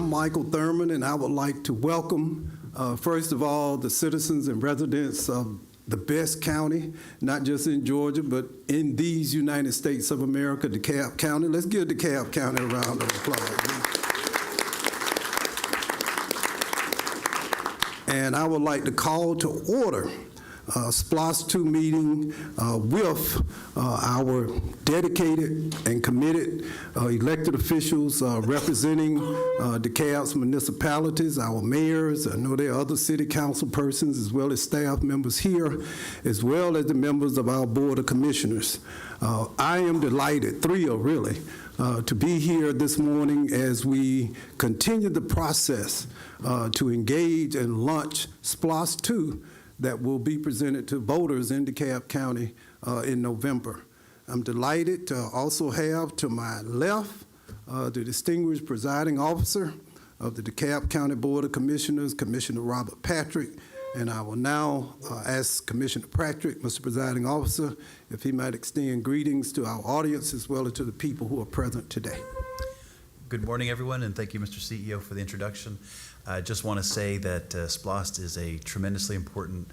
I'm Michael Thurmond, and I would like to welcome, first of all, the citizens and residents of the best county, not just in Georgia, but in these United States of America, DeKalb County. Let's give DeKalb County a round of applause. And I would like to call to order SPLOST II meeting with our dedicated and committed elected officials representing DeKalb's municipalities, our mayors. I know there are other city council persons as well as staff members here, as well as the members of our Board of Commissioners. I am delighted, thrilled really, to be here this morning as we continue the process to engage and launch SPLOST II that will be presented to voters in DeKalb County in November. I'm delighted to also have to my left the distinguished presiding officer of the DeKalb County Board of Commissioners, Commissioner Robert Patrick, and I will now ask Commissioner Patrick, Mr. Presiding Officer, if he might extend greetings to our audience as well as to the people who are present today. Good morning, everyone, and thank you, Mr. CEO, for the introduction. I just want to say that SPLOST is a tremendously important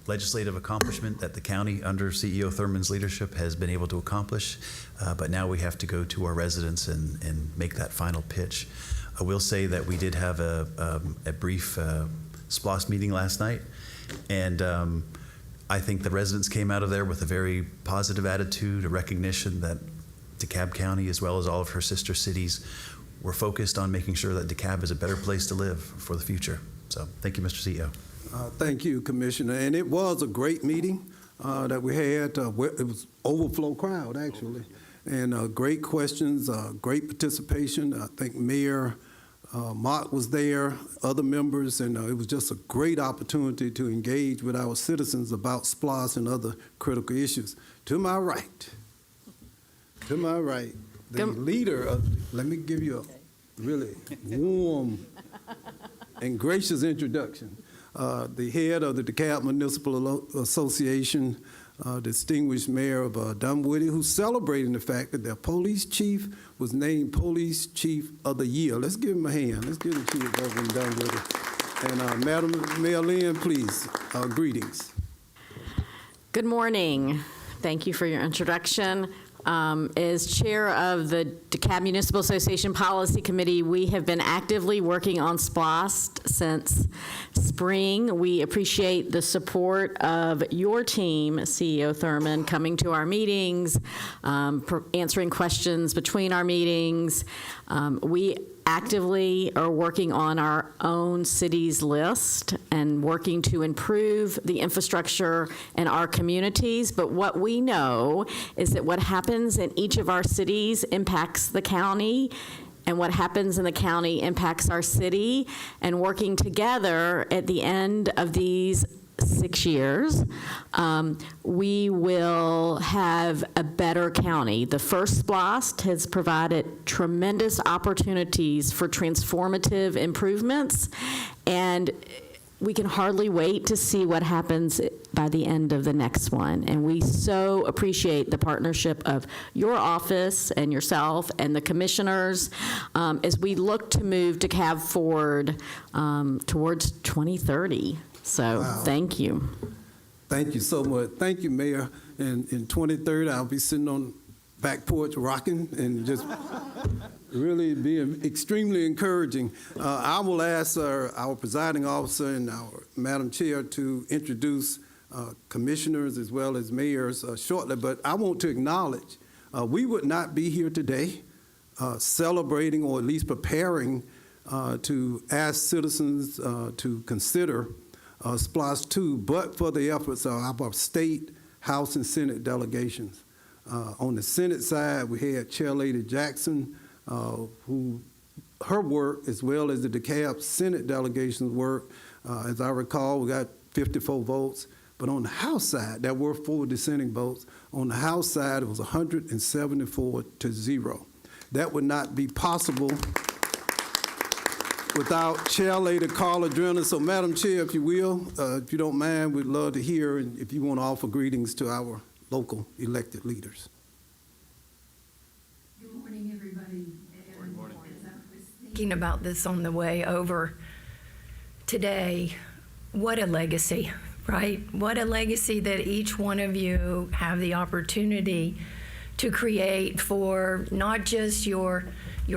legislative accomplishment that the county, under CEO Thurmond's leadership, has been able to accomplish. But now we have to go to our residents and make that final pitch. I will say that we did have a brief SPLOST meeting last night, and I think the residents came out of there with a very positive attitude, a recognition that DeKalb County, as well as all of her sister cities, we're focused on making sure that DeKalb is a better place to live for the future. So thank you, Mr. CEO. Thank you, Commissioner. And it was a great meeting that we had. It was overflow crowd, actually. And great questions, great participation. I think Mayor Mott was there, other members, and it was just a great opportunity to engage with our citizens about SPLOST and other critical issues. To my right, the leader of, let me give you a really warm and gracious introduction. The head of the DeKalb Municipal Association, distinguished mayor of Dunwoody, who's celebrating the fact that their police chief was named Police Chief of the Year. Let's give him a hand. Let's give the chief over in Dunwoody. And Madam Mayor Lynn, please, greetings. Good morning. Thank you for your introduction. As chair of the DeKalb Municipal Association Policy Committee, we have been actively working on SPLOST since spring. We appreciate the support of your team, CEO Thurmond, coming to our meetings, answering questions between our meetings. We actively are working on our own city's list and working to improve the infrastructure in our communities. But what we know is that what happens in each of our cities impacts the county, and what happens in the county impacts our city. And working together at the end of these 6 years, we will have a better county. The first SPLOST has provided tremendous opportunities for transformative improvements, and we can hardly wait to see what happens by the end of the next one. And we so appreciate the partnership of your office and yourself and the commissioners as we look to move DeKalb forward towards 2030. So wow. Thank you. Thank you so much. Thank you, Mayor. And in 2030, I'll be sitting on back porch rocking and just really being extremely encouraging. I will ask our presiding officer and our Madam Chair to introduce commissioners as well as mayors shortly, but I want to acknowledge we would not be here today celebrating or at least preparing to ask citizens to consider SPLOST II, but for the efforts of our state, House, and Senate delegations. On the Senate side, we had Chair Lady Jackson, who her work, as well as the DeKalb Senate delegation's work, as I recall, we got 54 votes. But on the House side, there were 4 dissenting votes. On the House side, it was 174-0. That would not be possible without Chair Lady Carla Drenner. So, Madam Chair, if you will, if you don't mind, we'd love to hear, and if you want to offer greetings to our local elected leaders. Good morning, everybody. Good morning. As I was thinking about this on the way over today. What a legacy, right? What a legacy that each one of you have the opportunity to create for not just your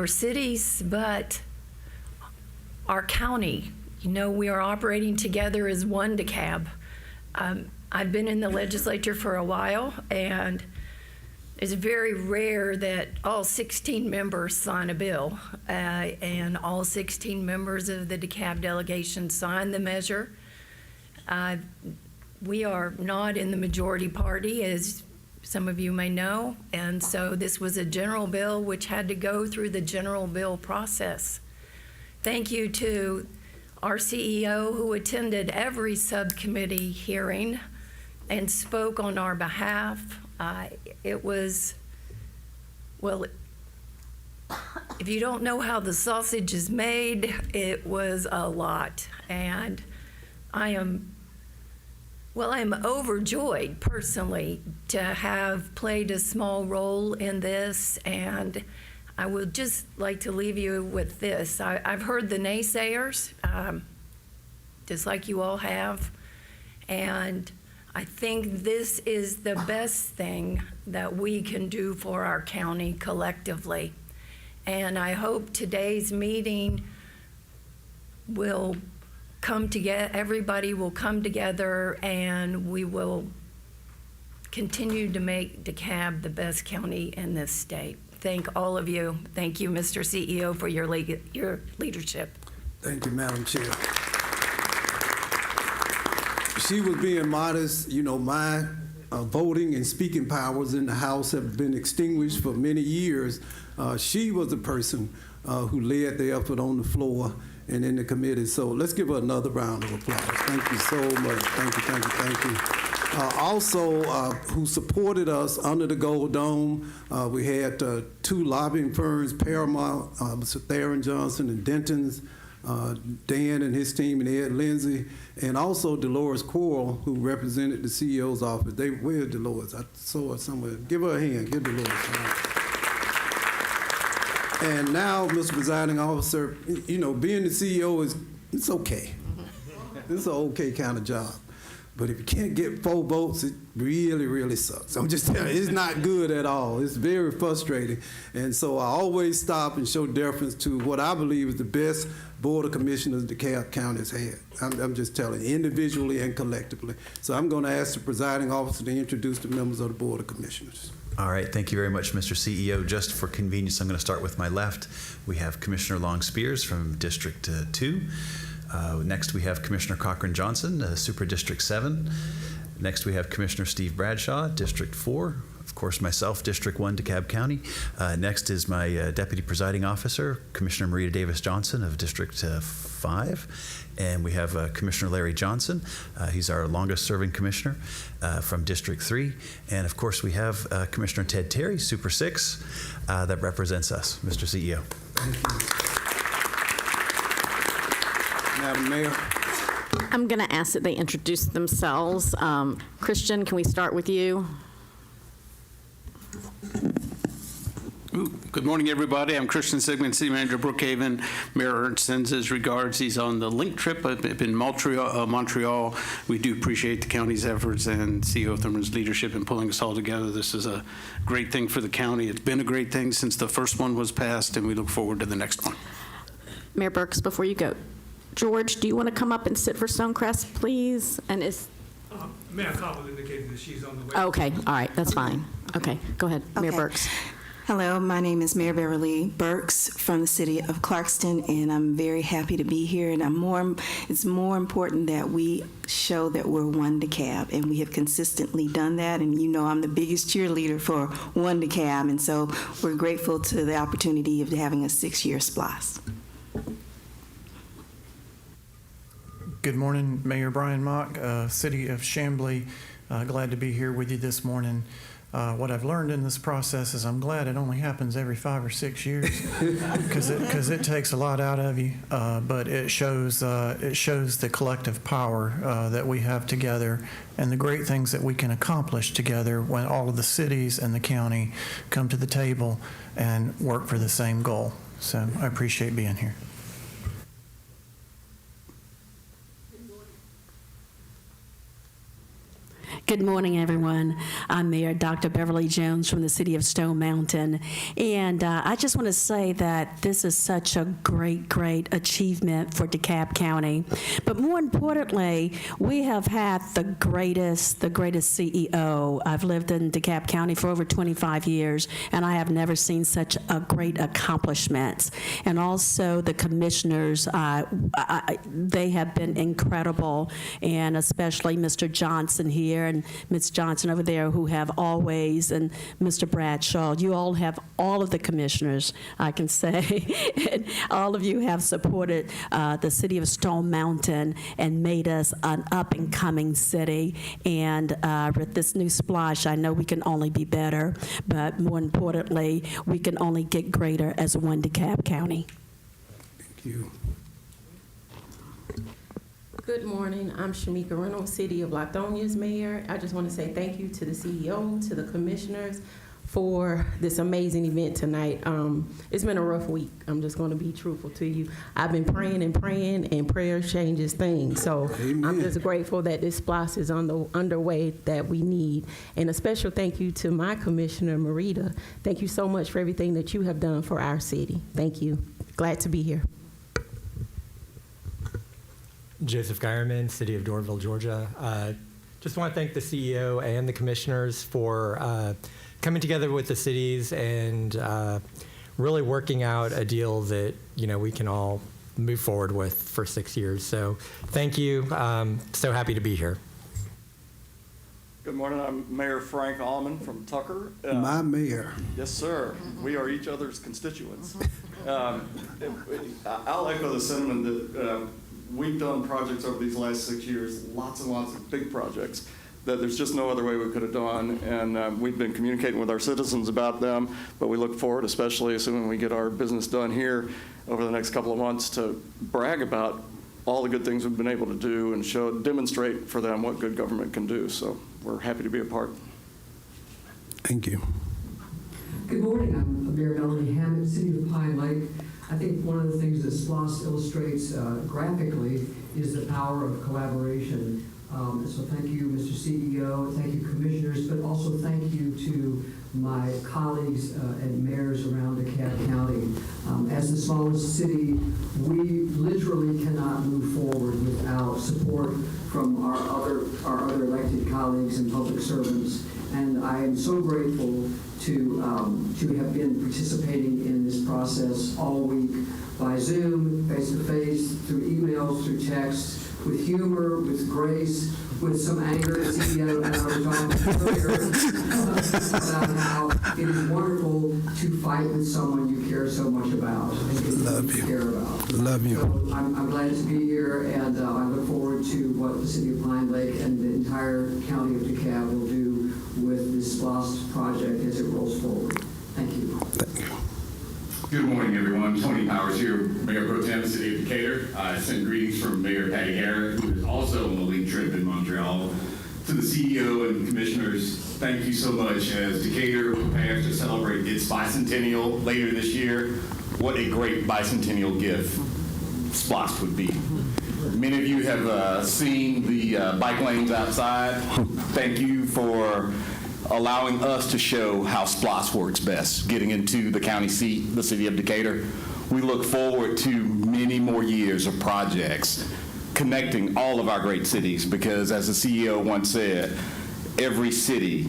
cities, but our county. You know, we are operating together as one DeKalb. I've been in the legislature for a while, and it's very rare that all 16 members sign a bill, and all 16 members of the DeKalb delegation sign the measure. We are not in the majority party, as some of you may know, and so this was a general bill which had to go through the general bill process. Thank you to our CEO who attended every subcommittee hearing and spoke on our behalf. It was, well, if you don't know how the sausage is made, it was a lot. And I am overjoyed personally to have played a small role in this, and I would just like to leave you with this. I've heard the naysayers, just like you all have, and I think this is the best thing that we can do for our county collectively. And I hope today's meeting will come together, everybody will come together, and we will continue to make DeKalb the best county in this state. Thank all of you. Thank you, Mr. CEO, for your leadership. Thank you, Madam Chair. She was being modest. You know, my voting and speaking powers in the House have been extinguished for many years. She was the person who led the effort on the floor and in the committee. So let's give her another round of applause. Thank you so much. Thank you, thank you, thank you. Also, who supported us under the Gold Dome, we had two lobbying firms, Paramount, Mr. Theron Johnson and Denton's, Dan and his team, and Ed Lindsay, and also Dolores Quarles, who represented the CEO's office. Where's Dolores? I saw her somewhere. Give her a hand. Give Dolores a hand. And now, Mr. Presiding Officer, you know, being the CEO it's okay. It's an okay kind of job. But if you can't get 4 votes, it really, really sucks. I'm just telling you, it's not good at all. It's very frustrating. And so I always stop and show deference to what I believe is the best Board of Commissioners DeKalb County has had. I'm just telling you, individually and collectively. So I'm going to ask the presiding officer to introduce the members of the Board of Commissioners. All right, thank you very much, Mr. CEO. Just for convenience, I'm going to start with my left. We have Commissioner Long Spears from District 2. Next, we have Commissioner Cochran Johnson, Super District 7. Next, we have Commissioner Steve Bradshaw, District 4. Of course, myself, District 1, DeKalb County. Next is my Deputy Presiding Officer, Commissioner Marita Davis Johnson of District 5. And we have Commissioner Larry Johnson. He's our longest-serving commissioner from District 3. And, of course, we have Commissioner Ted Terry, Super 6, that represents us. Mr. CEO. Thank you. Madam Mayor. I'm going to ask that they introduce themselves. Christian, can we start with you? Good morning, everybody. I'm Christian Sigmund, City Manager, Brookhaven. Mayor Ernst sends his regards. He's on the link trip up in Montreal. We do appreciate the county's efforts and CEO Thurmond's leadership in pulling us all together. This is a great thing for the county. It's been a great thing since the first one was passed, and we look forward to the next one. Mayor Burks, before you go, George, do you want to come up and sit for Stonecrest, please? And is Mayor Cobble indicated that she's on the way. okay, all right, that's fine. Okay, go ahead, Mayor Burks. Hello, my name is Mayor Beverly Burks from the city of Clarkston, and I'm very happy to be here. And it's more important that we show that we're one DeKalb, and we have consistently done that. And you know, I'm the biggest cheerleader for one DeKalb, and so we're grateful to the opportunity of having a 6-year SPLOST. Good morning, Mayor Brian Mock, City of Chamblee. Glad to be here with you this morning. What I've learned in this process is I'm glad it only happens every 5 or 6 years because it takes a lot out of you, but it shows the collective power that we have together and the great things that we can accomplish together when all of the cities and the county come to the table and work for the same goal. So I appreciate being here. Good morning, everyone. I'm Mayor Dr. Beverly Jones from the city of Stone Mountain. And I just want to say that this is such a great, great achievement for DeKalb County. But more importantly, we have had the greatest CEO. I've lived in DeKalb County for over 25 years, and I have never seen such a great accomplishment. And also the commissioners, they have been incredible, and especially Mr. Johnson here and Ms. Johnson over there, who have always, and Mr. Bradshaw, you all have, all of the commissioners, I can say, and all of you have supported the city of Stone Mountain and made us an up-and-coming city. And with this new SPLOST, I know we can only be better, but more importantly, we can only get greater as one DeKalb County. Thank you. Good morning. I'm Shamika Reynolds, City of Lathonia's mayor. I just want to say thank you to the CEO, to the commissioners for this amazing event tonight. It's been a rough week. I'm just going to be truthful to you. I've been praying, and prayer changes things. So Amen. I'm just grateful that this SPLOST is underway that we need. And a special thank you to my commissioner, Marita. Thank you so much for everything that you have done for our city. Thank you. Glad to be here. Joseph Geierman, City of Doraville, Georgia. Just want to thank the CEO and the commissioners for coming together with the cities and really working out a deal that we can all move forward with for 6 years. So thank you. So happy to be here. Good morning. I'm Mayor Frank Allman from Tucker. My mayor. Yes, sir. We are each other's constituents. I'll echo the sentiment that we've done projects over these last 6 years, lots and lots of big projects that there's just no other way we could have done. And we've been communicating with our citizens about them, but we look forward, especially assuming we get our business done here over the next couple of months, to brag about all the good things we've been able to do and demonstrate for them what good government can do. So we're happy to be a part. Thank you. Good morning. I'm Mayor Melanie Hammond, City of Pine Lake. I think one of the things that SPLOST illustrates graphically is the power of collaboration. So thank you, Mr. CEO, thank you, commissioners, but also thank you to my colleagues and mayors around DeKalb County. As the smallest city, we literally cannot move forward without support from our other elected colleagues and public servants. And I am so grateful to have been participating in this process all week by Zoom, face-to-face, through emails, through text, with humor, with grace, with some anger, as CEO and I were talking earlier, about how it is wonderful to fight with someone you care so much about and Love you. care about. Love you. So I'm glad to be here, and I look forward to what the City of Pine Lake and the entire county of DeKalb will do with this SPLOST project as it rolls forward. Thank you. Thank you. Good morning, everyone. Tony Powers here, Mayor Pro Tem, City of Decatur. I send greetings from Mayor Patty Garrett, who is also on the lead trip in Montreal. To the CEO and commissioners, thank you so much. As Decatur prepares to celebrate its bicentennial later this year, what a great bicentennial gift SPLOST would be. Many of you have seen the bike lanes outside. Thank you for allowing us to show how SPLOST works best, getting into the county seat, the city of Decatur. We look forward to many more years of projects connecting all of our great cities, because as the CEO once said, every city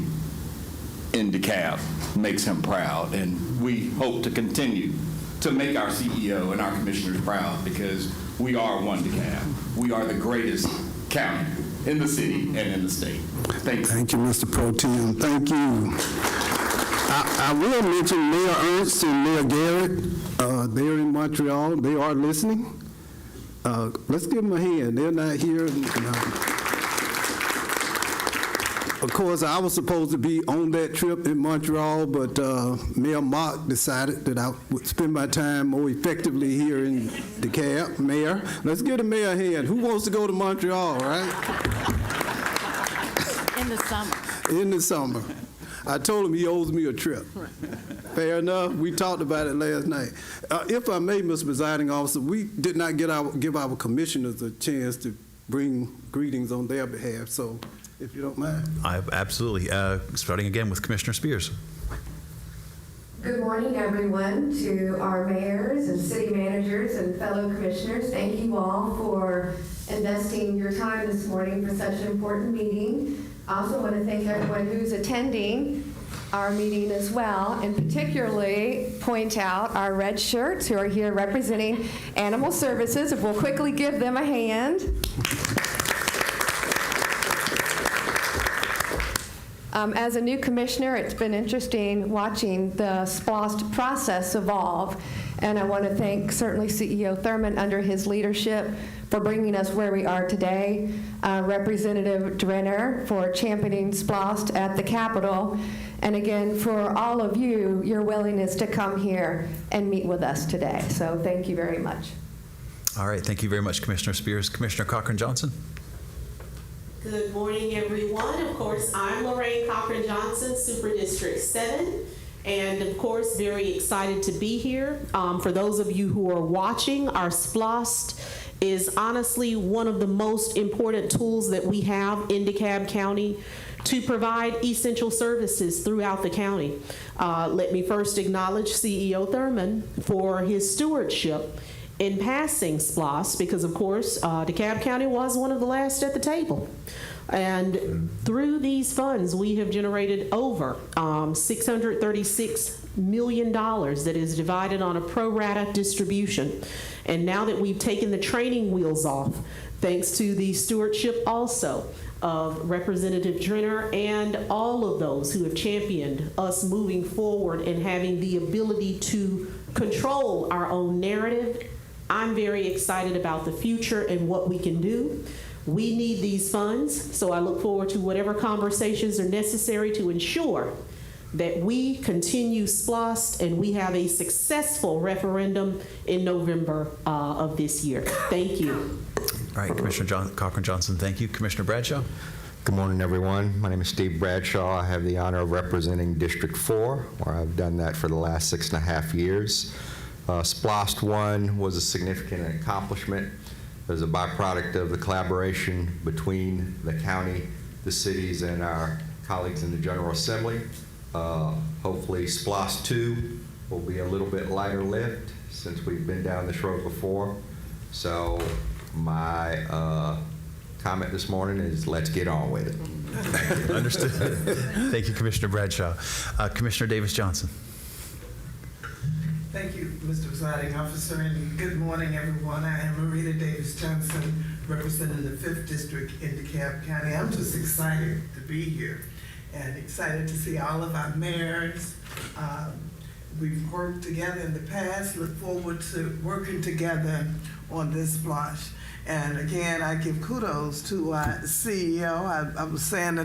in DeKalb makes him proud, and we hope to continue to make our CEO and our commissioners proud, because we are one DeKalb. We are the greatest county in the city and in the state. Thank you. Thank you, Mr. Pro Tem. Thank you. I will mention Mayor Ernst and Mayor Garrett. They're in Montreal. They are listening. Let's give them a hand. They're not here. Of course, I was supposed to be on that trip in Montreal, but Mayor Mock decided that I would spend my time more effectively here in DeKalb. Mayor, let's give the mayor a hand. Who wants to go to Montreal, right? In the summer. In the summer. I told him he owes me a trip. Fair enough. We talked about it last night. If I may, Mr. Presiding Officer, we did not give our commissioners a chance to bring greetings on their behalf, so if you don't mind. Absolutely. Starting again with Commissioner Spears. Good morning, everyone, to our mayors and city managers and fellow commissioners. Thank you all for investing your time this morning for such an important meeting. I also want to thank everyone who's attending our meeting as well, and particularly point out our red shirts who are here representing Animal Services. If we'll quickly give them a hand. As a new commissioner, it's been interesting watching the SPLOST process evolve, and I want to thank certainly CEO Thurmond under his leadership for bringing us where we are today, Representative Drenner for championing SPLOST at the Capitol, and again for all of you, your willingness to come here and meet with us today. So thank you very much. All right, thank you very much, Commissioner Spears. Commissioner Cochran-Johnson. Good morning, everyone. Of course, I'm Lorraine Cochran-Johnson, Super District 7, and of course, very excited to be here. For those of you who are watching, our SPLOST is honestly one of the most important tools that we have in DeKalb County to provide essential services throughout the county. Let me first acknowledge CEO Thurmond for his stewardship in passing SPLOST, because of course DeKalb County was one of the last at the table. And through these funds, we have generated over $636 million that is divided on a pro rata distribution. And now that we've taken the training wheels off, thanks to the stewardship also of Representative Drenner and all of those who have championed us moving forward and having the ability to control our own narrative, I'm very excited about the future and what we can do. We need these funds, so I look forward to whatever conversations are necessary to ensure that we continue SPLOST and we have a successful referendum in November of this year. Thank you. All right, Commissioner Cochran-Johnson, thank you. Commissioner Bradshaw. Good morning, everyone. My name is Steve Bradshaw. I have the honor of representing District 4, where I've done that for the last 6.5 years. SPLOST I was a significant accomplishment. It was a byproduct of the collaboration between the county, the cities, and our colleagues in the General Assembly. Hopefully SPLOST II will be a little bit lighter lift since we've been down this road before. So my comment this morning is let's get on with it. Understood. Thank you, Commissioner Bradshaw. Commissioner Davis-Johnson. Thank you, Mr. Presiding Officer, and good morning, everyone. I am Marita Davis-Johnson, representing the 5th District in DeKalb County. I'm just excited to be here and excited to see all of our mayors. We've worked together in the past, look forward to working together on this SPLOST. And again, I give kudos to the CEO. I was saying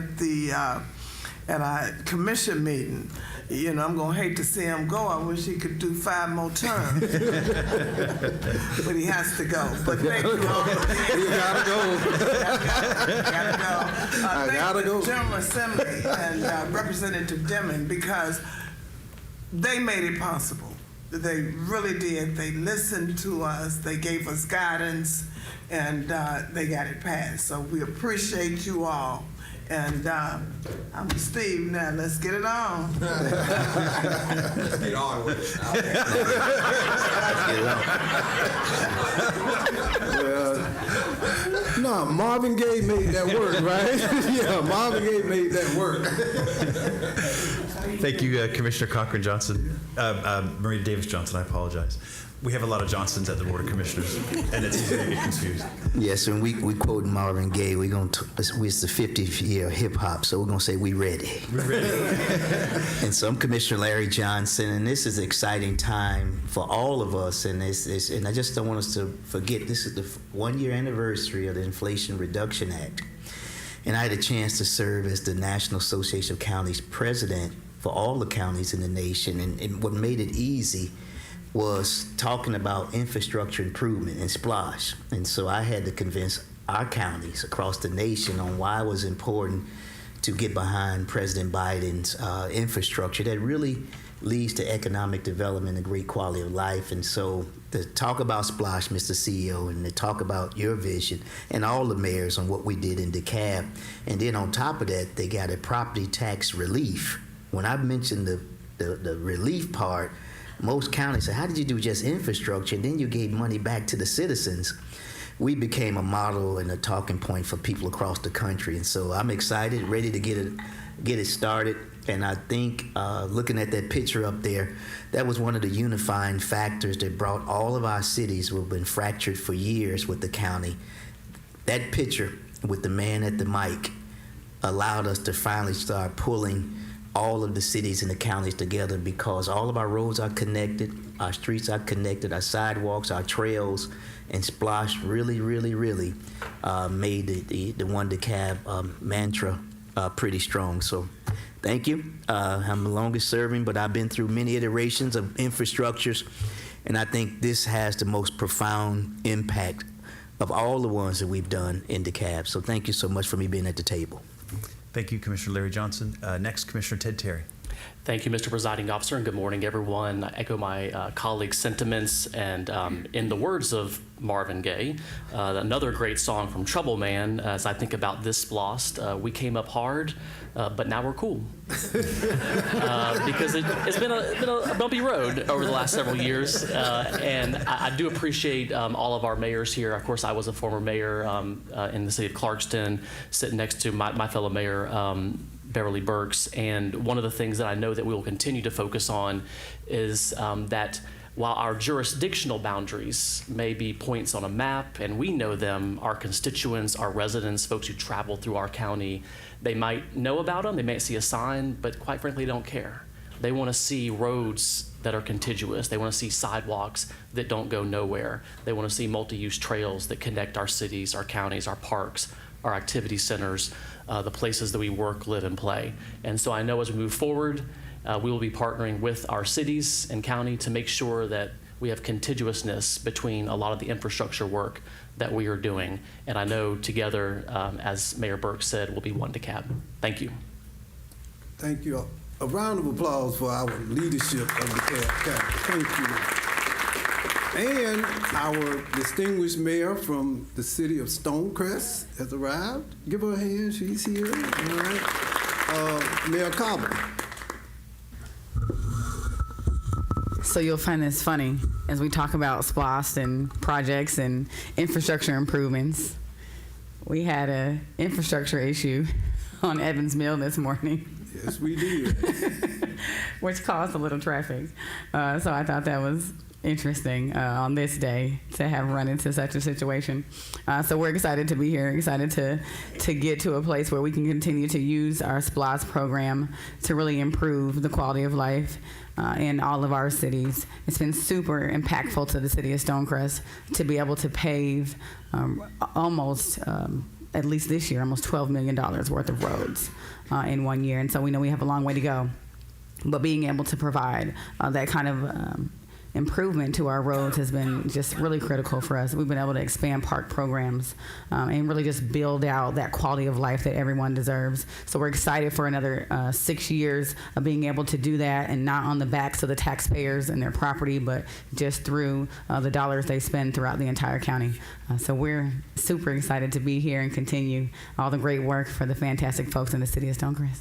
at our commission meeting, you know, I'm gonna hate to see him go. I wish he could do 5 more terms. But he has to go. But thank you all. You gotta go. Gotta go. I gotta go. The General Assembly and Representative Deming, because they made it possible. They really did. They listened to us. They gave us guidance, and they got it passed. So we appreciate you all. And I'm Steve now. Let's get it on. Let's get on with it. No, Marvin Gaye made that work, right? Yeah, Marvin Gaye made that work. Thank you, Commissioner Cochran-Johnson. Marita Davis-Johnson, I apologize. We have a lot of Johnsons at the Board of Commissioners, and it's easy to get confused. Yes, and we quote Marvin Gaye. It's the 50th year of hip hop, so we're gonna say we ready. We're ready. And so I'm Commissioner Larry Johnson, and this is an exciting time for all of us. And and I just don't want us to forget this is the 1-year anniversary of the Inflation Reduction Act. And I had a chance to serve as the National Association of Counties president for all the counties in the nation. And what made it easy was talking about infrastructure improvement and SPLOST. And so I had to convince our counties across the nation on why it was important to get behind President Biden's infrastructure that really leads to economic development and great quality of life. And so to talk about SPLOST, Mr. CEO, and to talk about your vision and all the mayors on what we did in DeKalb, and then on top of that, they got a property tax relief. When I mentioned the relief part, most counties say, how did you do just infrastructure? And then you gave money back to the citizens. We became a model and a talking point for people across the country. And so I'm excited, ready to get it started. And I think looking at that picture up there, that was one of the unifying factors that brought all of our cities who have been fractured for years with the county. That picture with the man at the mic allowed us to finally start pulling all of the cities and the counties together, because all of our roads are connected, our streets are connected, our sidewalks, our trails, and SPLOST really, really, really made the One DeKalb mantra pretty strong. So thank you. I'm the longest serving, but I've been through many iterations of infrastructures, and I think this has the most profound impact of all the ones that we've done in DeKalb. So thank you so much for me being at the table. Thank you, Commissioner Larry Johnson. Next, Commissioner Ted Terry. Thank you, Mr. Presiding Officer, and good morning, everyone. I echo my colleagues' sentiments, and in the words of Marvin Gaye, another great song from Trouble Man, as I think about this SPLOST, we came up hard, but now we're cool. Because it's been a bumpy road over the last several years, and I do appreciate all of our mayors here. Of course, I was a former mayor in the city of Clarkston, sitting next to my fellow mayor, Beverly Burks, and one of the things that I know that we will continue to focus on is that while our jurisdictional boundaries may be points on a map, and we know them, our constituents, our residents, folks who travel through our county, they might know about them, they might see a sign, but quite frankly, don't care. They want to see roads that are contiguous. They want to see sidewalks that don't go nowhere. They want to see multi-use trails that connect our cities, our counties, our parks, our activity centers, the places that we work, live, and play. And so I know as we move forward, we will be partnering with our cities and county to make sure that we have contiguousness between a lot of the infrastructure work that we are doing. And I know together, as Mayor Burke said, we'll be one DeKalb. Thank you. Thank you. A round of applause for our leadership of DeKalb County. Thank you. And our distinguished mayor from the city of Stonecrest has arrived. Give her a hand, she's here. All right. Mayor Cobble. So you'll find this funny as we talk about SPLOST and projects and infrastructure improvements. We had an infrastructure issue on Evans Mill this morning. Yes, we did. Which caused a little traffic. So I thought that was interesting on this day to have run into such a situation. So we're excited to be here, excited to get to a place where we can continue to use our SPLOST program to really improve the quality of life in all of our cities. It's been super impactful to the city of Stonecrest to be able to pave almost, at least this year, almost $12 million worth of roads in 1 year. And so we know we have a long way to go. But being able to provide that kind of improvement to our roads has been just really critical for us. We've been able to expand park programs and really just build out that quality of life that everyone deserves. So we're excited for another 6 years of being able to do that, and not on the backs of the taxpayers and their property, but just through the dollars they spend throughout the entire county. So we're super excited to be here and continue all the great work for the fantastic folks in the city of Stonecrest.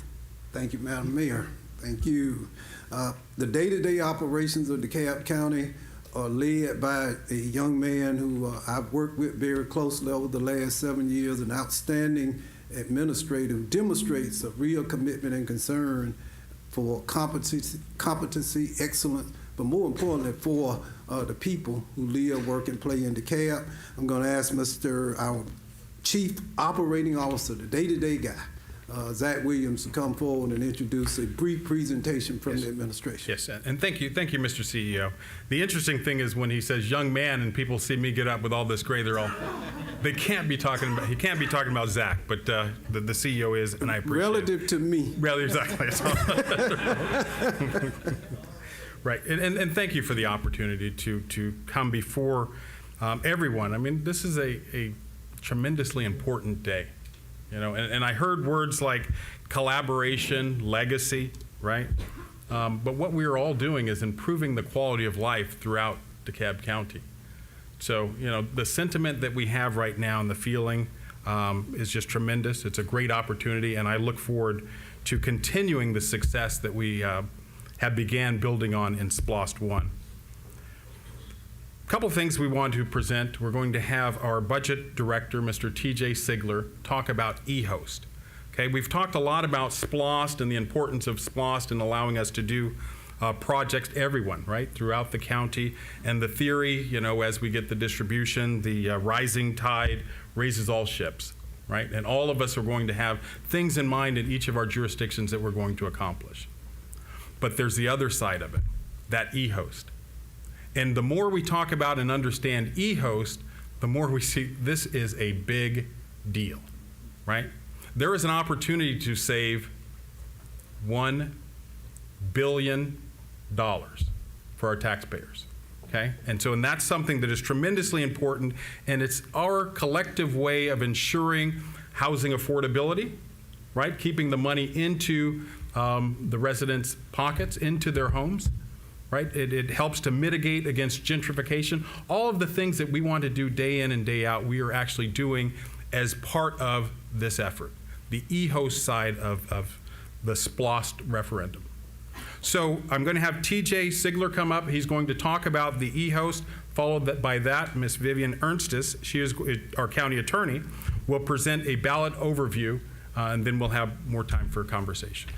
Thank you, Madam Mayor. Thank you. The day-to-day operations of DeKalb County are led by a young man who I've worked with very closely over the last 7 years, an outstanding administrator who demonstrates a real commitment and concern for competency, excellence, but more importantly for the people who live, work, and play in DeKalb. I'm going to ask our Chief Operating Officer, the day-to-day guy, Zach Williams, to come forward and introduce a brief presentation from the administration. Yes, and thank you, Mr. CEO. The interesting thing is when he says young man and people see me get up with all this gray, he can't be talking about Zach, but the CEO is, and I appreciate relative to me. Exactly. Right, and thank you for the opportunity to come before everyone. I mean, this is a tremendously important day. You know, and I heard words like collaboration, legacy, right? But what we are all doing is improving the quality of life throughout DeKalb County. So, you know, the sentiment that we have right now and the feeling is just tremendous. It's a great opportunity, and I look forward to continuing the success that we have began building on in SPLOST I. A couple things we want to present. We're going to have our budget director, Mr. TJ Sigler, talk about EHOST. Okay, we've talked a lot about SPLOST and the importance of SPLOST in allowing us to do projects, everyone, right, throughout the county. And the theory, you know, as we get the distribution, the rising tide raises all ships, right? And all of us are going to have things in mind in each of our jurisdictions that we're going to accomplish. But there's the other side of it, that EHOST. And the more we talk about and understand EHOST, the more we see this is a big deal, right? There is an opportunity to save $1 billion for our taxpayers, okay? And that's something that is tremendously important, and it's our collective way of ensuring housing affordability, right? Keeping the money into the residents' pockets, into their homes, right? It helps to mitigate against gentrification. All of the things that we want to do day in and day out, we are actually doing as part of this effort, the EHOST side of the SPLOST referendum. So I'm going to have TJ Sigler come up. He's going to talk about the EHOST, followed by that, Ms. Vivian Ernstis, she is our county attorney, will present a ballot overview, and then we'll have more time for conversation.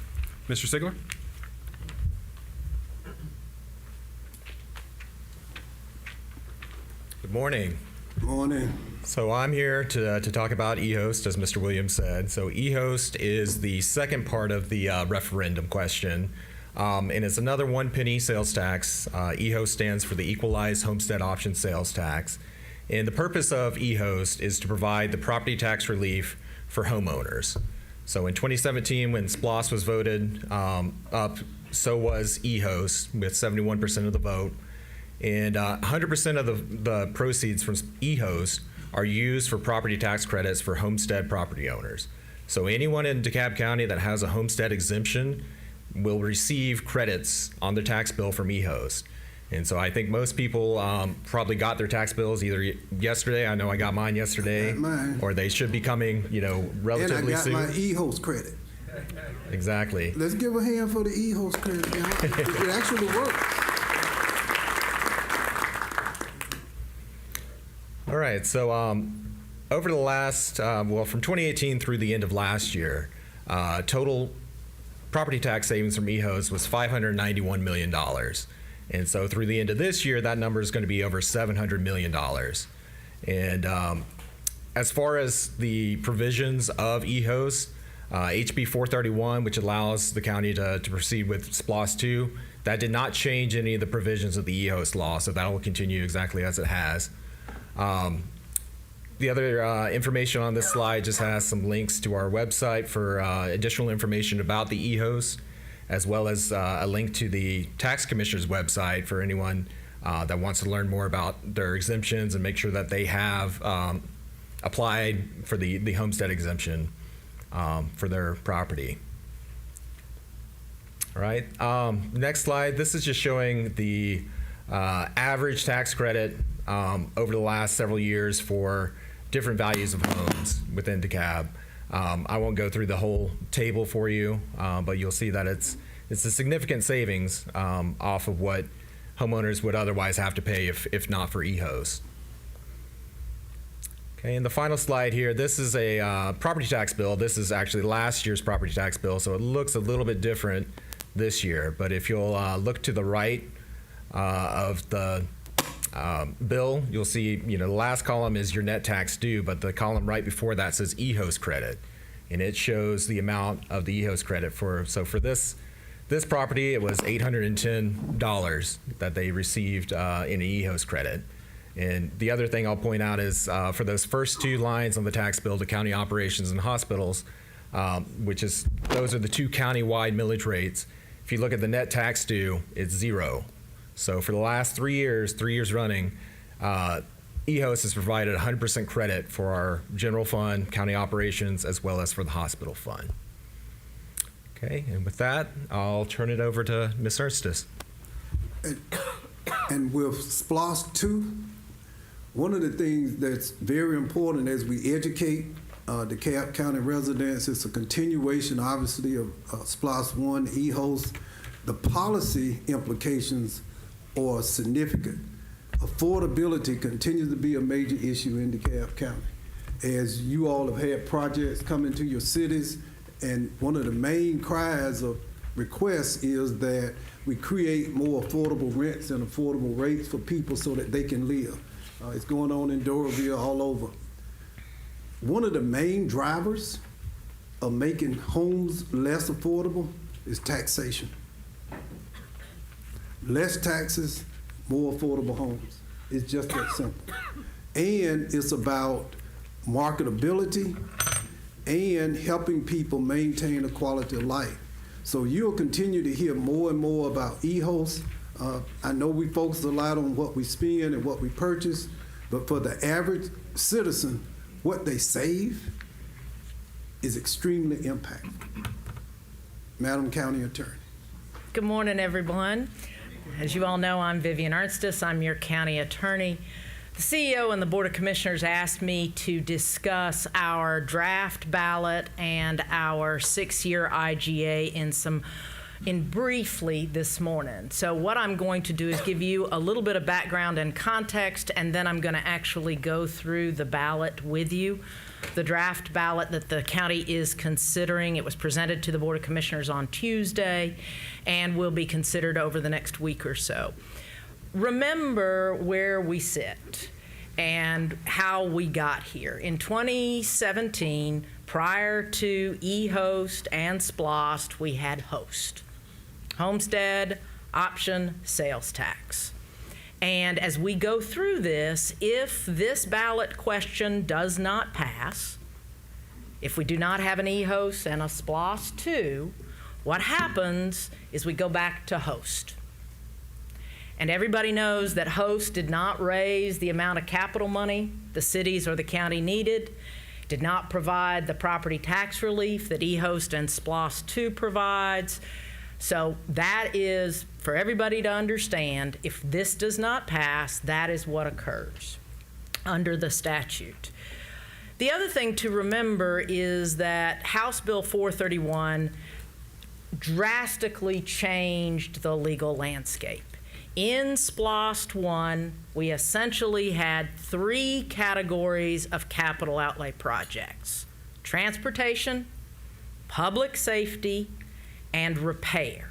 Mr. Sigler? Good morning. Good morning. So I'm here to talk about EHOST, as Mr. Williams said. So EHOST is the second part of the referendum question, and it's another 1 penny sales tax. EHOST stands for the Equalized Homestead Option Sales Tax. And the purpose of EHOST is to provide the property tax relief for homeowners. So in 2017, when SPLOST was voted up, so was EHOST with 71% of the vote. And 100% of the proceeds from EHOST are used for property tax credits for homestead property owners. So anyone in DeKalb County that has a homestead exemption will receive credits on their tax bill from EHOST. And so I think most people probably got their tax bills either yesterday, I know I got mine yesterday, or they should be coming, you know, relatively soon. And I got my EHOST credit. Exactly. Let's give a hand for the EHOST credit, y'all. It actually works. All right, so over the last, well, from 2018 through the end of last year, total property tax savings from EHOST was $591 million. And so through the end of this year, that number is going to be over $700 million. And as far as the provisions of EHOST, HB 431, which allows the county to proceed with SPLOST II, that did not change any of the provisions of the EHOST law, so that will continue exactly as it has. The other information on this slide just has some links to our website for additional information about the EHOST, as well as a link to the tax commissioner's website for anyone that wants to learn more about their exemptions and make sure that they have applied for the homestead exemption for their property. All right, next slide. This is just showing the average tax credit over the last several years for different values of homes within DeKalb. I won't go through the whole table for you, but you'll see that it's a significant savings off of what homeowners would otherwise have to pay if not for EHOST. Okay, and the final slide here, this is a property tax bill. This is actually last year's property tax bill, so it looks a little bit different this year. But if you'll look to the right of the bill, you'll see, the last column is your net tax due, but the column right before that says EHOST credit, and it shows the amount of the EHOST credit for this property. It was $810 that they received in an EHOST credit. And the other thing I'll point out is for those first two lines on the tax bill, the county operations and hospitals, those are the two county-wide millage rates. If you look at the net tax due, it's 0. So for the last 3 years running, EHOST has provided 100% credit for our general fund, county operations, as well as for the hospital fund. Okay, and with that, I'll turn it over to Ms. Erstis. And with SPLOST II, one of the things that's very important as we educate DeKalb County residents is a continuation, obviously, of SPLOST I, EHOST. The policy implications are significant. Affordability continues to be a major issue in DeKalb County. As you all have had projects come into your cities, and one of the main cries of requests is that we create more affordable rents and affordable rates for people so that they can live. It's going on in Doraville, all over. One of the main drivers of making homes less affordable is taxation. Less taxes, more affordable homes. It's just that simple. And it's about marketability and helping people maintain a quality of life. So you'll continue to hear more and more about EHOST. I know we focus a lot on what we spend and what we purchase, but for the average citizen, what they save is extremely impactful. Madam County Attorney. Good morning, everyone. As you all know, I'm Vivian Ernstis. I'm your county attorney. The CEO and the Board of Commissioners asked me to discuss our draft ballot and our 6-year IGA in briefly this morning. So what I'm going to do is give you a little bit of background and context, and then I'm going to actually go through the ballot with you. The draft ballot that the county is considering, it was presented to the Board of Commissioners on Tuesday and will be considered over the next week or so. Remember where we sit and how we got here. In 2017, prior to EHOST and SPLOST, we had HOST, Homestead Option Sales Tax. And as we go through this, if this ballot question does not pass, if we do not have an EHOST and a SPLOST II, what happens is we go back to HOST. And everybody knows that HOST did not raise the amount of capital money the cities or the county needed, did not provide the property tax relief that EHOST and SPLOST II provides. So that is for everybody to understand. If this does not pass, that is what occurs under the statute. The other thing to remember is that House Bill 431 drastically changed the legal landscape. In SPLOST I, we essentially had 3 categories of capital outlay projects: transportation, public safety, and repair.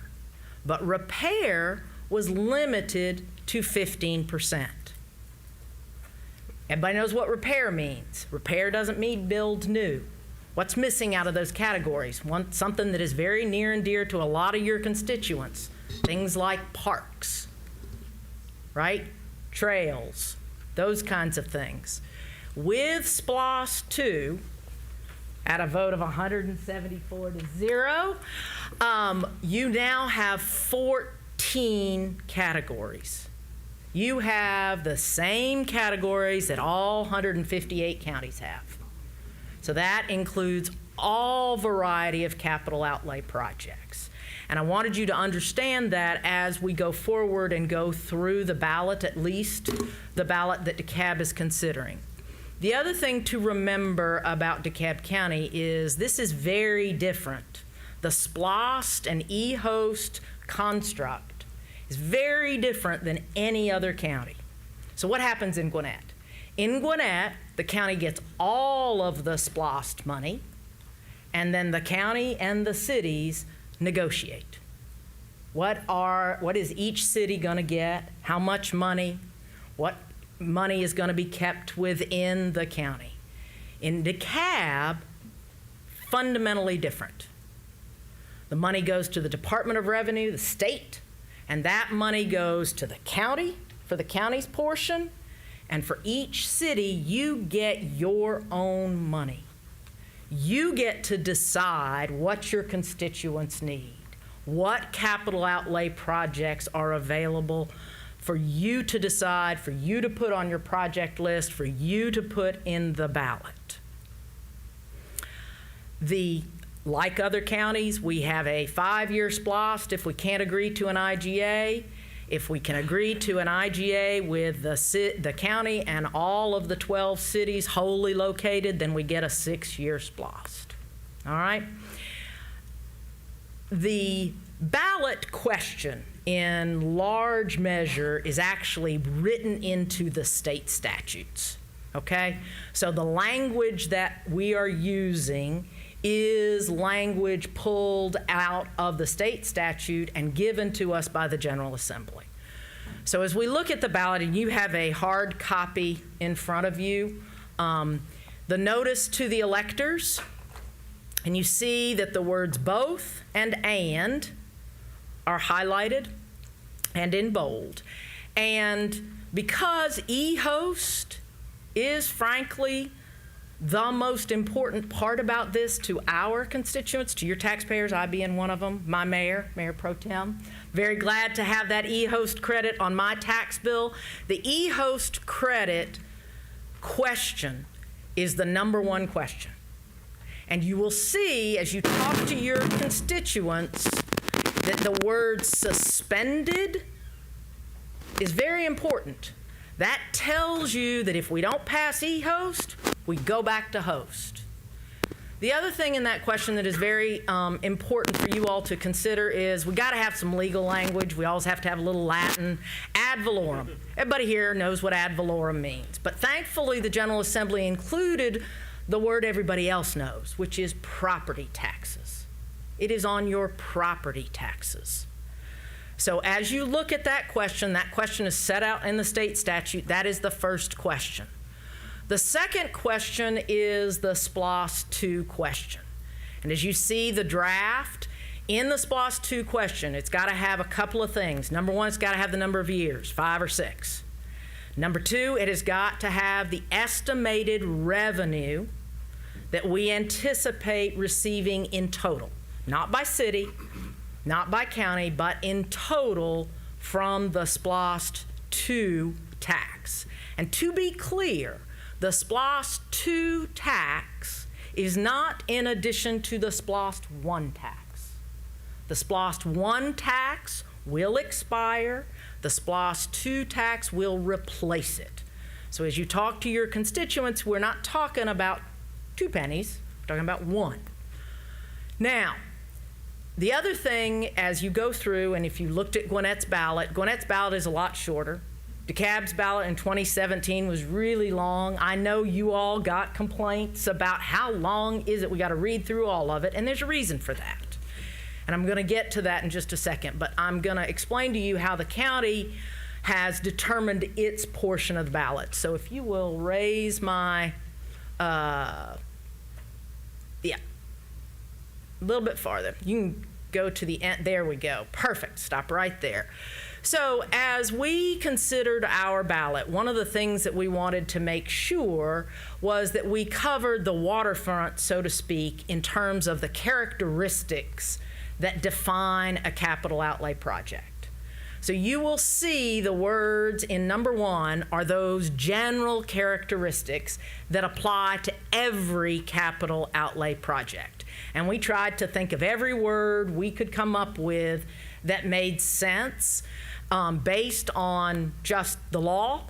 But repair was limited to 15%. Everybody knows what repair means. Repair doesn't mean build new. What's missing out of those categories? Something that is very near and dear to a lot of your constituents. Things like parks, right? Trails, those kinds of things. With SPLOST II, at a vote of 174-0, you now have 14 categories. You have the same categories that all 158 counties have. So that includes all variety of capital outlay projects. And I wanted you to understand that as we go forward and go through the ballot, at least the ballot that DeKalb is considering. The other thing to remember about DeKalb County is this is very different. The SPLOST and EHOST construct is very different than any other county. So what happens in Gwinnett? In Gwinnett, the county gets all of the SPLOST money, and then the county and the cities negotiate. What is each city going to get? How much money? What money is going to be kept within the county? In DeKalb, fundamentally different. The money goes to the Department of Revenue, the state, and that money goes to the county for the county's portion, and for each city, you get your own money. You get to decide what your constituents need, what capital outlay projects are available for you to decide, for you to put on your project list, for you to put in the ballot. The Like other counties, we have a 5-year SPLOST if we can't agree to an IGA. If we can agree to an IGA with the county and all of the 12 cities wholly located, then we get a 6-year SPLOST. All right? The ballot question in large measure is actually written into the state statutes. Okay? So the language that we are using is language pulled out of the state statute and given to us by the General Assembly. So as we look at the ballot, and you have a hard copy in front of you, the notice to the electors, and you see that the words both and are highlighted and in bold. And because EHOST is frankly the most important part about this to our constituents, to your taxpayers, I being one of them, my mayor, Mayor Pro Tem. Very glad to have that EHOST credit on my tax bill. The EHOST credit question is the #1 question. And you will see as you talk to your constituents that the word suspended is very important. That tells you that if we don't pass EHOST, we go back to host. The other thing in that question that is very important for you all to consider is we got to have some legal language. We always have to have a little Latin. Ad valorem. Everybody here knows what ad valorem means. But thankfully, the General Assembly included the word everybody else knows, which is property taxes. It is on your property taxes. So as you look at that question is set out in the state statute. That is the first question. The second question is the SPLOST II question. And as you see the draft, in the SPLOST II question, it's got to have a couple of things. #1, it's got to have the number of years, 5 or 6. #2, it has got to have the estimated revenue that we anticipate receiving in total. Not by city, not by county, but in total from the SPLOST II tax. And to be clear, the SPLOST II tax is not in addition to the SPLOST I tax. The SPLOST I tax will expire. The SPLOST II tax will replace it. So as you talk to your constituents, we're not talking about 2 pennies, we're talking about 1. Now, the other thing as you go through, and if you looked at Gwinnett's ballot is a lot shorter. DeKalb's ballot in 2017 was really long. I know you all got complaints about how long is it, we got to read through all of it, and there's a reason for that. And I'm going to get to that in just a second, but I'm going to explain to you how the county has determined its portion of the ballot. So if you will raise my, a little bit farther. You can go to the end. There we go. Perfect. Stop right there. So as we considered our ballot, one of the things that we wanted to make sure was that we covered the waterfront, so to speak, in terms of the characteristics that define a capital outlay project. So you will see the words in #1 are those general characteristics that apply to every capital outlay project. And we tried to think of every word we could come up with that made sense based on just the law,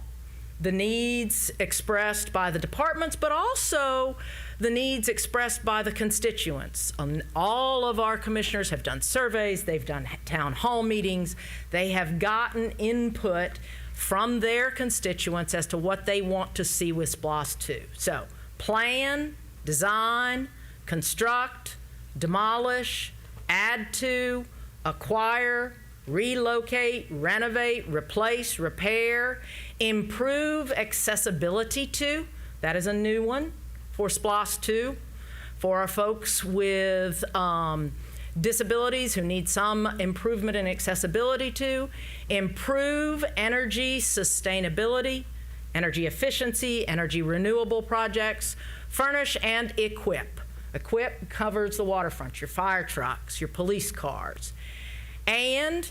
the needs expressed by the departments, but also the needs expressed by the constituents. All of our commissioners have done surveys, they've done town hall meetings, they have gotten input from their constituents as to what they want to see with SPLOST II. So plan, design, construct, demolish, add to, acquire, relocate, renovate, replace, repair, improve accessibility to, that is a new one for SPLOST II, for our folks with disabilities who need some improvement in accessibility to, improve energy sustainability, energy efficiency, energy renewable projects, furnish and equip. Equip covers the waterfront, your fire trucks, your police cars. And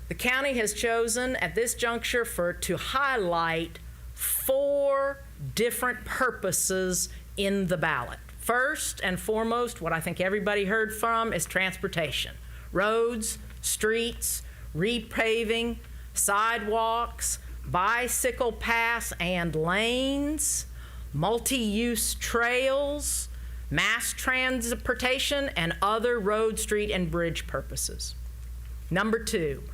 the county has chosen at this juncture to highlight 4 different purposes in the ballot. First and foremost, what I think everybody heard from is transportation. Roads, streets, repaving, sidewalks, bicycle paths and lanes, multi-use trails, mass transportation, and other road, street, and bridge purposes. Number two.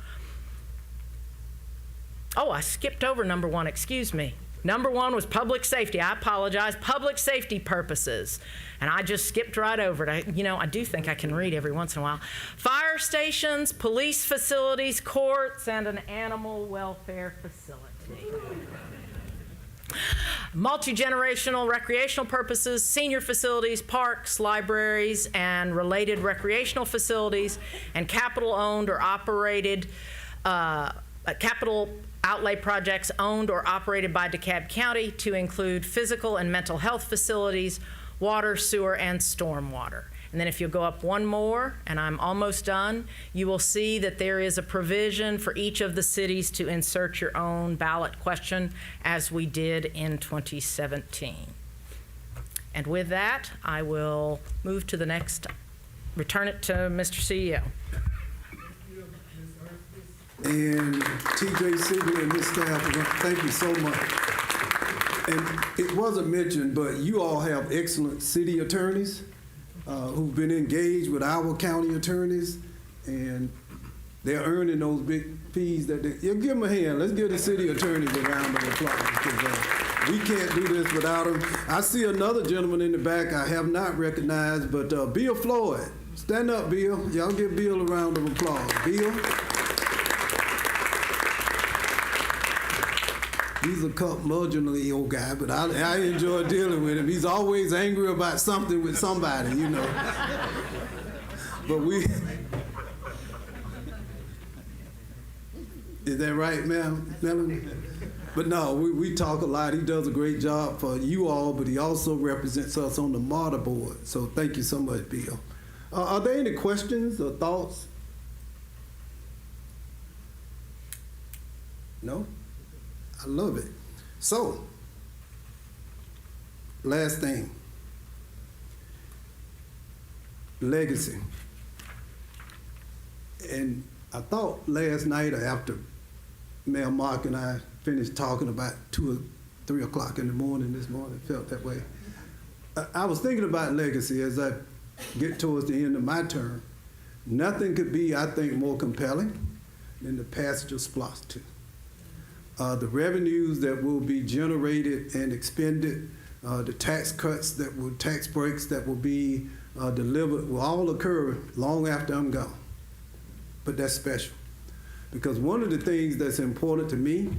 Oh, I skipped over number one, excuse me. Number one was public safety. I apologize. Public safety purposes. And I just skipped right over it. I do think I can read every once in a while. Fire stations, police facilities, courts, and an animal welfare facility. Multi-generational recreational purposes, senior facilities, parks, libraries, and related recreational facilities, and capital-owned or operated capital outlay projects owned or operated by DeKalb County to include physical and mental health facilities, water, sewer, and stormwater. And then if you'll go up one more, and I'm almost done, you will see that there is a provision for each of the cities to insert your own ballot question, as we did in 2017. And with that, I will move to the next, return it to Mr. CEO. And TJ Siegel and his staff, thank you so much. And it wasn't mentioned, but you all have excellent city attorneys who've been engaged with our county attorneys, and they're earning those big fees that give them a hand. Let's give the city attorneys a round of applause, because we can't do this without them. I see another gentleman in the back I have not recognized, but Bill Floyd. Stand up, Bill. Y'all give Bill a round of applause. Bill. He's a curmudgeonly old guy, but I enjoy dealing with him. He's always angry about something with somebody, you know. But is that right, ma'am, Melanie? But no, we talk a lot. He does a great job for you all, but he also represents us on the MARTA board. So thank you so much, Bill. Are there any questions or thoughts? No? I love it. So, last thing. Legacy. And I thought last night, or after Mayor Mark and I finished talking about 2 or 3 o'clock in the morning this morning, felt that way. I was thinking about legacy as I get towards the end of my term. Nothing could be, I think, more compelling than the passage of SPLOST II. The revenues that will be generated and expended, the tax cuts tax breaks that will be delivered will all occur long after I'm gone. But that's special. Because one of the things that's important to me,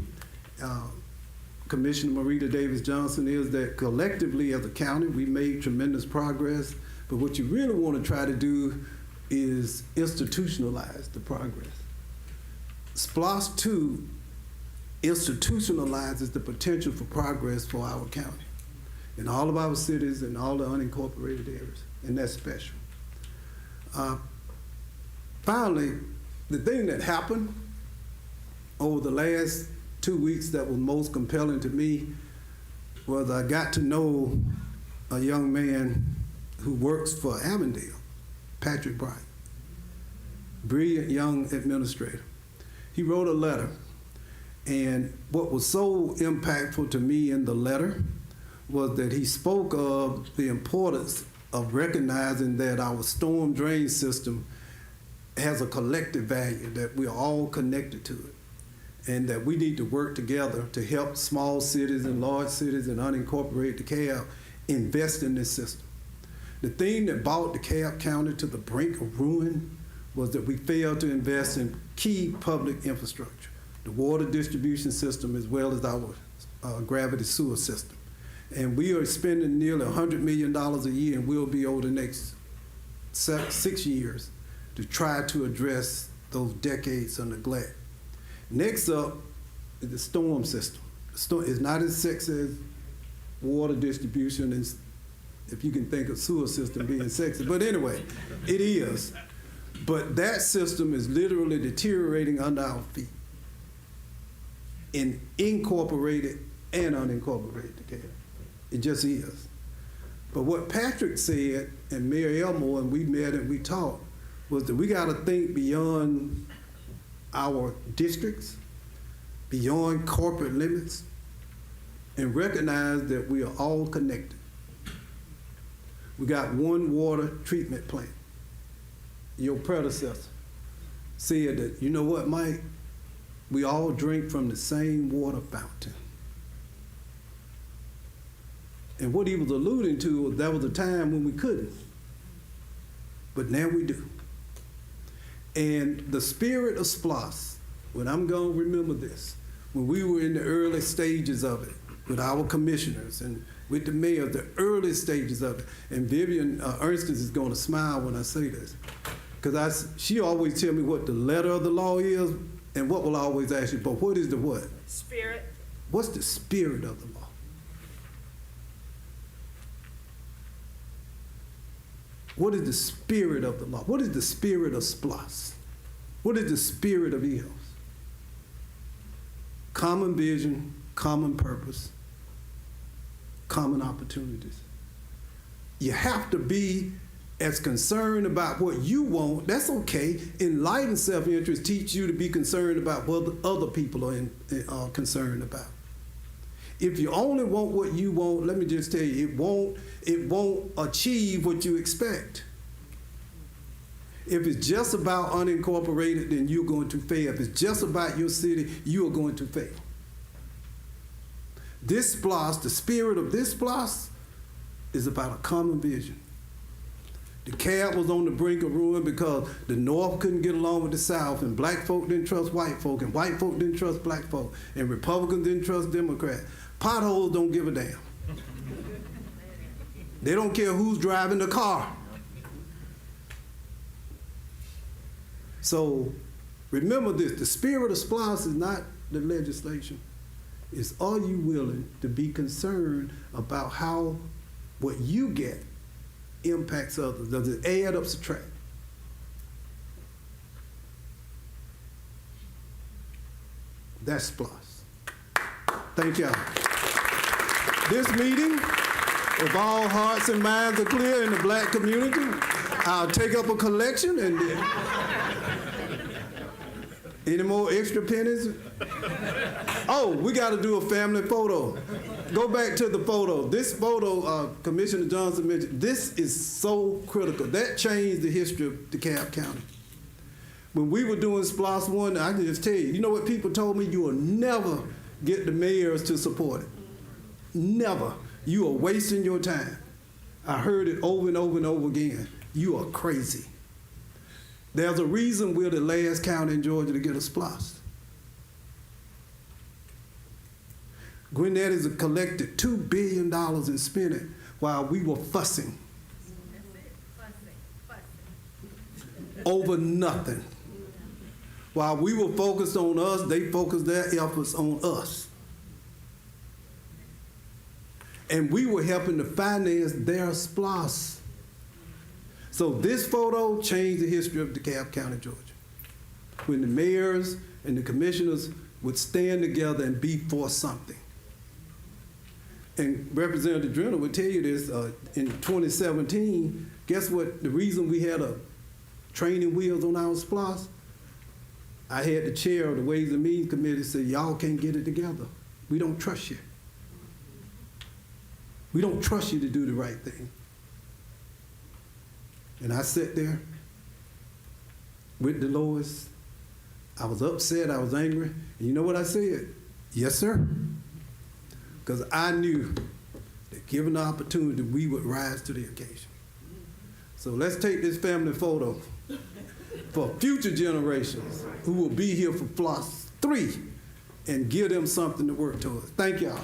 Commissioner Marita Davis Johnson, is that collectively as a county, we made tremendous progress. But what you really want to try to do is institutionalize the progress. SPLOST II institutionalizes the potential for progress for our county in all of our cities and all the unincorporated areas, and that's special. Finally, the thing that happened over the last 2 weeks that was most compelling to me was I got to know a young man who works for Avondale, Patrick Bryant, brilliant young administrator. He wrote a letter. And what was so impactful to me in the letter was that he spoke of the importance of recognizing that our storm drain system has a collective value, that we're all connected to it, and that we need to work together to help small cities and large cities and unincorporated DeKalb invest in this system. The thing that brought DeKalb County to the brink of ruin was that we failed to invest in key public infrastructure, the water distribution system, as well as our gravity sewer system. And we are spending nearly $100 million a year, and we'll be over the next 6 years to try to address those decades of neglect. Next up is the storm system. It's not as sexy as water distribution, as if you can think of sewer system being sexy, but anyway, it is. But that system is literally deteriorating under our feet in incorporated and unincorporated DeKalb. It just is. But what Patrick said, and Mayor Elmore, and we met and we talked, was that we got to think beyond our districts, beyond corporate limits, and recognize that we are all connected. We got one water treatment plant. Your predecessor said that, you know what, Mike? We all drink from the same water fountain. And what he was alluding to was there was a time when we couldn't, but now we do. And the spirit of SPLOST, when I'm going to remember this, when we were in the early stages of it, with our commissioners and with the mayor, the early stages of it, and Vivian Ernstis is going to smile when I say this, because she always tell me what the letter of the law is, and what will I always ask you, but what is the what? Spirit. What's the spirit of the law? What is the spirit of the law? What is the spirit of SPLOST? What is the spirit of EHOST? Common vision, common purpose, common opportunities. You have to be as concerned about what you want. That's okay. Enlightened self-interest teach you to be concerned about what other people are concerned about. If you only want what you want, let me just tell you, it won't achieve what you expect. If it's just about unincorporated, then you're going to fail. If it's just about your city, you are going to fail. This SPLOST, the spirit of this SPLOST, is about a common vision. DeKalb was on the brink of ruin because the North couldn't get along with the South, and black folk didn't trust white folk, and white folk didn't trust black folk, and Republicans didn't trust Democrats. Potholes don't give a damn. They don't care who's driving the car. So remember this, the spirit of SPLOST is not the legislation. It's are you willing to be concerned about how what you get impacts others? Does it add or subtract? That's SPLOST. Thank y'all. This meeting, if all hearts and minds are clear in the black community, I'll take up a collection and any more extra pennies? Oh, we got to do a family photo. Go back to the photo. This photo, Commissioner Johnson mentioned, this is so critical. That changed the history of DeKalb County. When we were doing SPLOST I, I can just tell you, you know what people told me? You will never get the mayors to support it. Never. You are wasting your time. I heard it over and over and over again. You are crazy. There's a reason we're the last county in Georgia to get a SPLOST. Gwinnett has collected $2 billion and spent it while we were fussing over nothing. While we were focused on us, they focused their efforts on us. And we were helping to finance their SPLOST. So this photo changed the history of DeKalb County, Georgia. When the mayors and the commissioners would stand together and be for something. And Representative Drenner would tell you this, in 2017, guess what? The reason we had a training wheels on our SPLOST, I had the chair of the Ways and Means Committee say, y'all can't get it together. We don't trust you. We don't trust you to do the right thing. And I sat there with Dolores. I was upset, I was angry. And you know what I said? Yes, sir. Because I knew that given the opportunity, we would rise to the occasion. So let's take this family photo for future generations who will be here for SPLOST III and give them something to work towards. Thank y'all.